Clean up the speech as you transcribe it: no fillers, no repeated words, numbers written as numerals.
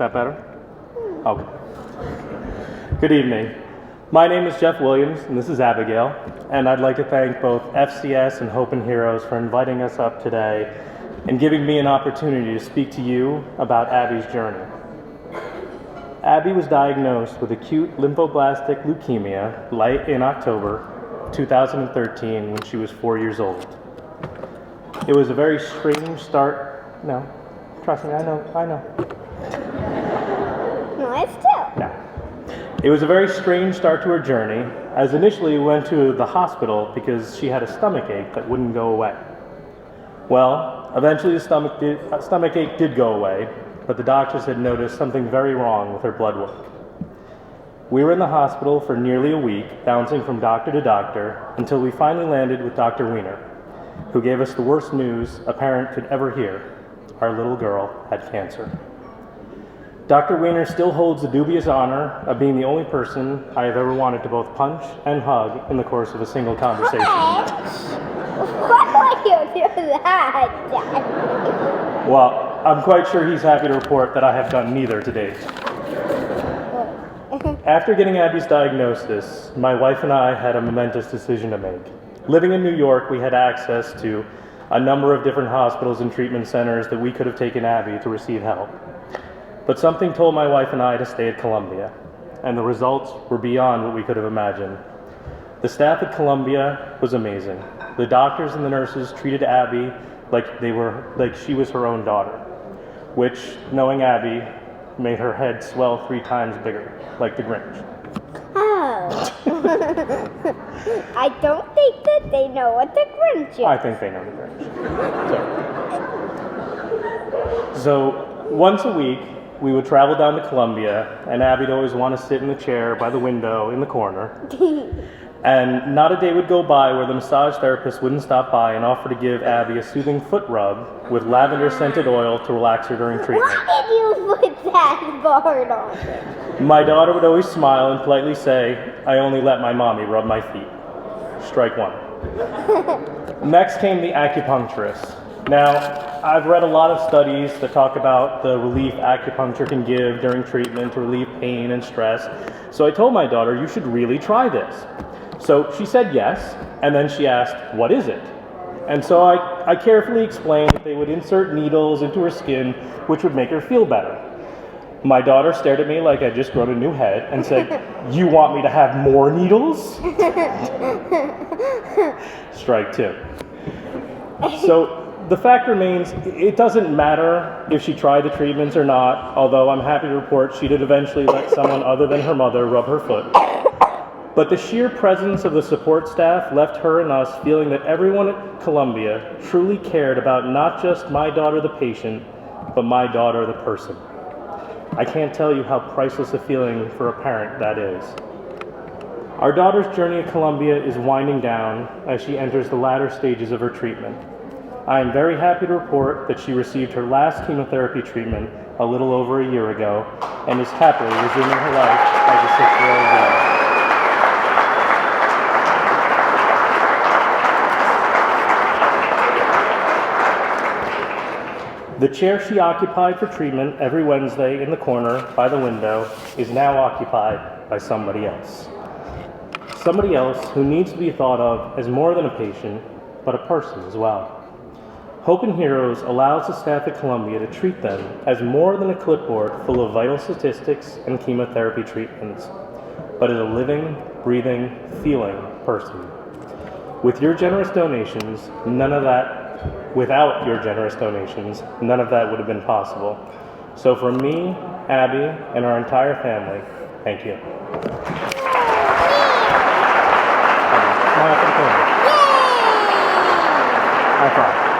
that better? Okay. Good evening. My name is Jeff Williams, and this is Abigail, and I'd like to thank both FCS and Hope and Heroes for inviting us up today and giving me an opportunity to speak to you about Abby's journey. Abby was diagnosed with acute lymphoblastic leukemia late in October 2013 when she was 4 years old. It was a very strange start. No, trust me, I know. No, it's two. No. It was a very strange start to her journey, as initially we went to the hospital because she had a stomach ache that wouldn't go away. Well, eventually the stomach ache did go away, but the doctors had noticed something very wrong with her blood work. We were in the hospital for nearly a week, bouncing from doctor to doctor, until we finally landed with Dr. Weiner, who gave us the worst news a parent could ever hear. Our little girl had cancer. Dr. Weiner still holds the dubious honor of being the only person I have ever wanted to both punch and hug in the course of a single conversation. Why would you do that, Dad? Well, I'm quite sure he's happy to report that I have done neither to date. After getting Abby's diagnosis, my wife and I had a momentous decision to make. Living in New York, we had access to a number of different hospitals and treatment centers that we could have taken Abby to receive help. But something told my wife and I to stay at Columbia, and the results were beyond what we could have imagined. The staff at Columbia was amazing. The doctors and the nurses treated Abby like she was her own daughter, which, knowing Abby, made her head swell 3 times bigger, like the Grinch. Oh. I don't think that they know what the Grinch is. I think they know the Grinch. So once a week, we would travel down to Columbia, and Abby'd always want to sit in the chair by the window in the corner. And not a day would go by where the massage therapist wouldn't stop by and offer to give Abby a soothing foot rub with lavender-scented oil to relax her during treatment. Why did you put that part on it? My daughter would always smile and politely say, "I only let my mommy rub my feet." Strike one. Next came the acupuncturist. Now, I've read a lot of studies that talk about the relief acupuncture can give during treatment to relieve pain and stress. So I told my daughter, "You should really try this." So she said yes, and then she asked, "What is it?" And so I carefully explained that they would insert needles into her skin, which would make her feel better. My daughter stared at me like I'd just grown a new head and said, "You want me to have more needles?" Strike two. So the fact remains, it doesn't matter if she tried the treatments or not, although I'm happy to report she did eventually let someone other than her mother rub her foot. But the sheer presence of the support staff left her and us feeling that everyone at Columbia truly cared about not just my daughter the patient, but my daughter the person. I can't tell you how priceless a feeling for a parent that is. Our daughter's journey at Columbia is winding down as she enters the latter stages of her treatment. I am very happy to report that she received her last chemotherapy treatment a little over a year ago and is happily resuming her life as a 6-year-old girl. The chair she occupied for treatment every Wednesday in the corner by the window is now occupied by somebody else. Somebody else who needs to be thought of as more than a patient, but a person as well. Hope and Heroes allows the staff at Columbia to treat them as more than a clipboard full of vital statistics and chemotherapy treatments, but as a living, breathing, feeling person. Without your generous donations, none of that would have been possible. So from me, Abby, and our entire family, thank you. High five.